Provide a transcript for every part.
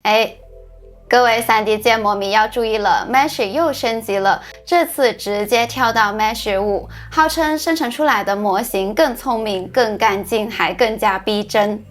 哎，各位 3D 建模迷要注意了 ，Mesh 又升级了，这次直接跳到 Mesh 5，号称生成出来的模型更聪明、更干净，还更加逼真。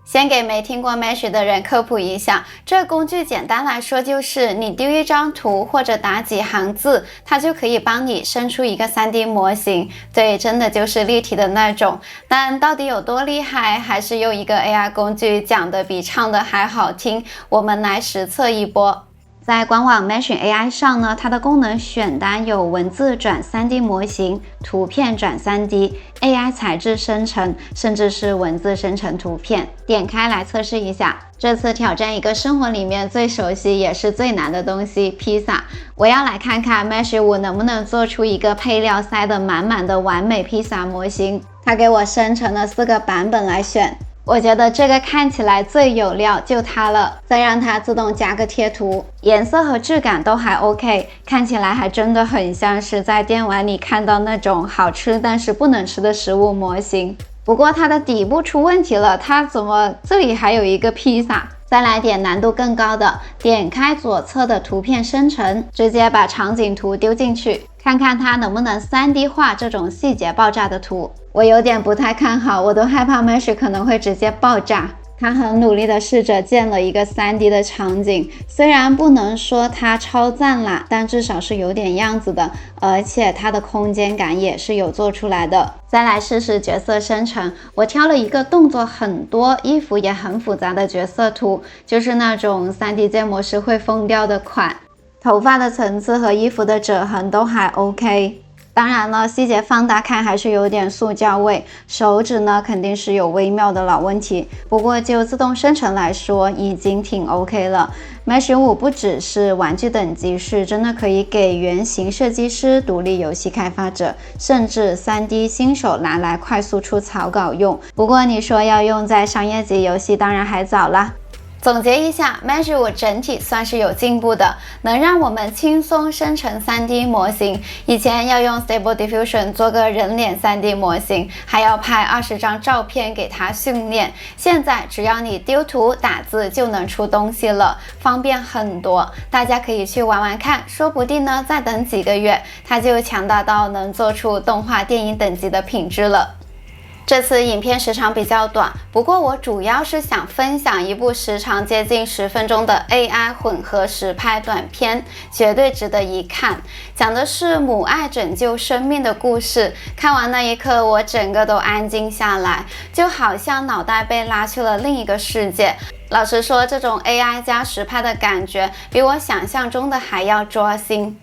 先给没听过 Mesh 的人科普一下，这工具简单来说就是你丢一张图或者打几行字，它就可以帮你生出一个 3D 模型。对，真的就是立体的那种。但到底有多厉害，还是用一个 AI 工具讲的比唱的还好听。我们来实测一波。在官网 Mesh AI 上呢，它的功能选单有文字转 3D 模型、图片转 3D、AI 材质生成，甚至是文字生成图片。点开来测试一下。这次挑战一个生活里面最熟悉也是最难的东西——披萨。我要来看看 Mesh 5能不能做出一个配料塞得满满的完美披萨模型。它给我生成了4个版本来选。我觉得这个看起来最有料，就它了。再让它自动加个贴图，颜色和质感都还 OK， 看起来还真的很像是在电玩里看到那种好吃但是不能吃的食物模型。不过它的底部出问题了，它怎么这里还有一个披萨？再来点难度更高的，点开左侧的图片生成，直接把场景图丢进去，看看它能不能 3D 画这种细节爆炸的图。我有点不太看好，我都害怕 Mesh 可能会直接爆炸。他很努力的试着建了一个 3D 的场景，虽然不能说它超赞啦，但至少是有点样子的，而且它的空间感也是有做出来的。再来试试角色生成，我挑了一个动作很多、衣服也很复杂的角色图，就是那种 3D 建模师会疯掉的款。头发的层次和衣服的褶痕都还 OK。当然了，细节放大看还是有点塑胶味，手指呢肯定是有微妙的老问题，不过就自动生成来说已经挺 OK 了。Mesh 5不只是玩具等级，是真的可以给原型设计师、独立游戏开发者，甚至 3D 新手拿来快速出草稿用。不过你说要用在商业级游戏，当然还早啦。总结一下 ，Mesh 5整体算是有进步的，能让我们轻松生成 3D 模型。以前要用 Stable Diffusion 做个人脸 3D 模型，还要拍20张照片给它训练。现在只要你丢图打字就能出东西了，方便很多。大家可以去玩玩看，说不定呢，再等几个月，它就强大到能做出动画电影等级的品质了。这次影片时长比较短，不过我主要是想分享一部时长接近10分钟的 AI 混合实拍短片，绝对值得一看。讲的是母爱拯救生命的故事。看完那一刻，我整个都安静下来，就好像脑袋被拉去了另一个世界。老实说，这种 AI 加实拍的感觉，比我想象中的还要抓心。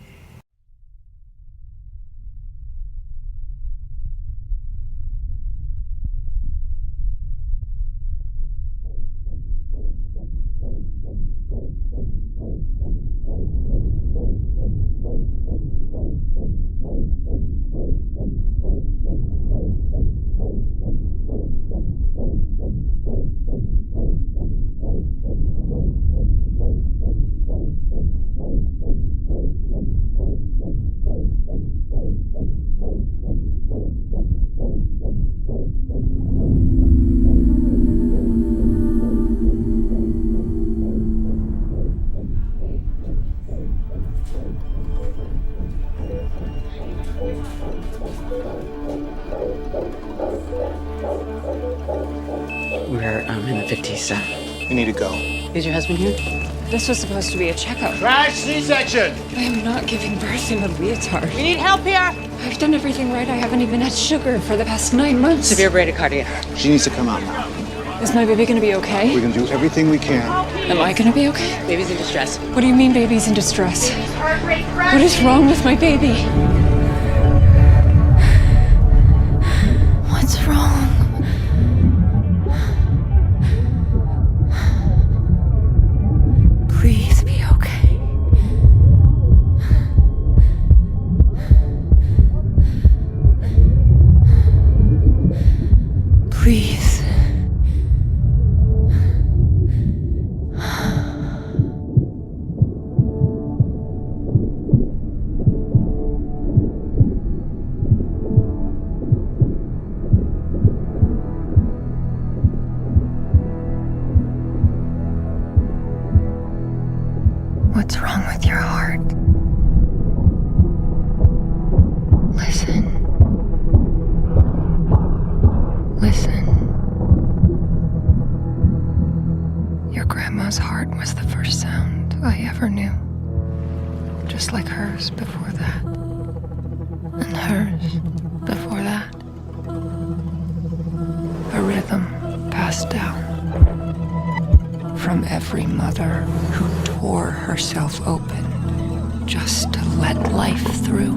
We're in the 50s, sir. You need to go. Is your husband here? This was supposed to be a checkup. Crash C-section! I am not giving birth in a leotard. We need help here! I've done everything right. I haven't even had sugar for the past 9 months. Severe bradycardia. She needs to come out now. Is my baby gonna be okay? We're gonna do everything we can. Am I gonna be okay? Baby's in distress. What do you mean baby's in distress? What is wrong with my baby? hers before that. A rhythm passed down from every mother who tore herself open just to let life through.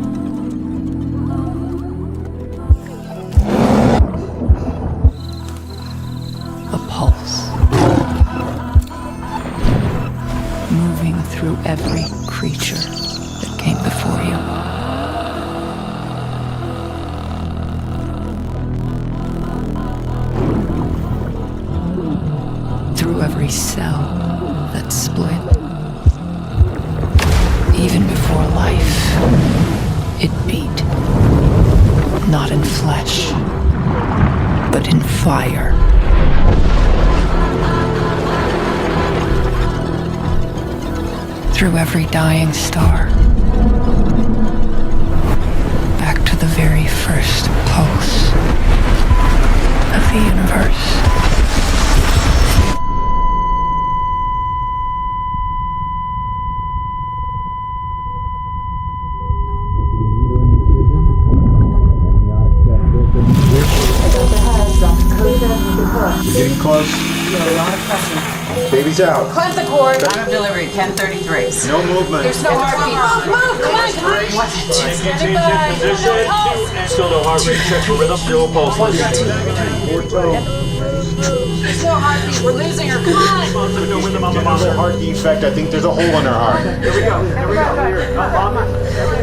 A pulse moving through every creature that came before you. Through every cell that split. Even before life, it beat. Not in flesh, but in fire. Through every dying star. Back to the very first pulse of the universe. You're getting close. Baby's out. Clamp the cord. Time of delivery, 10:33. No movement. There's no heartbeat. Move, come on, come on. Standing by. No pulse. Still no heart rate. Check for rhythm. Still pulse. There's no heartbeat. We're losing her. Come on. No rhythm on the There's a monitor. heart defect. I think there's a hole in her heart. Here we go. Here we go. Here.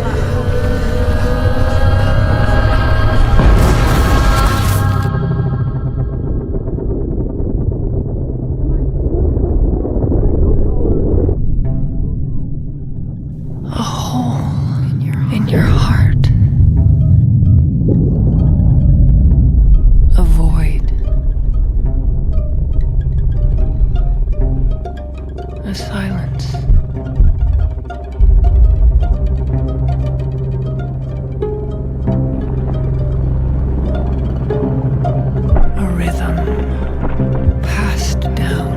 A hole in your heart. A void. A silence. A rhythm passed down.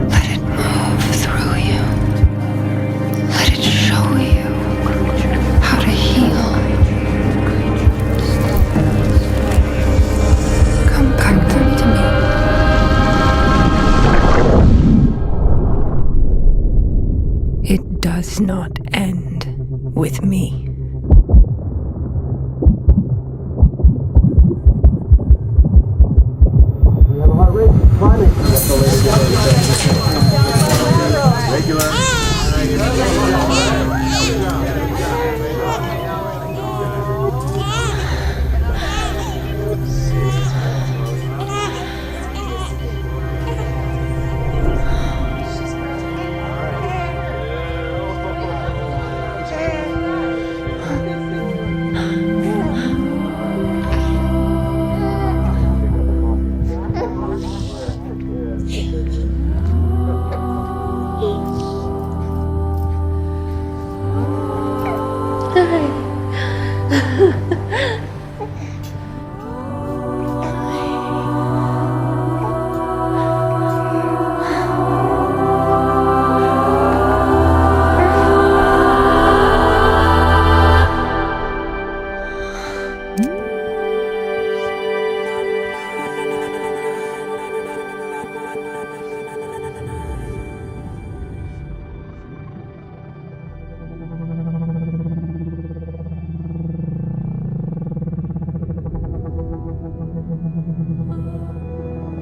Let it move through you. Let it show you how to heal. Come back to me. It does not end with me.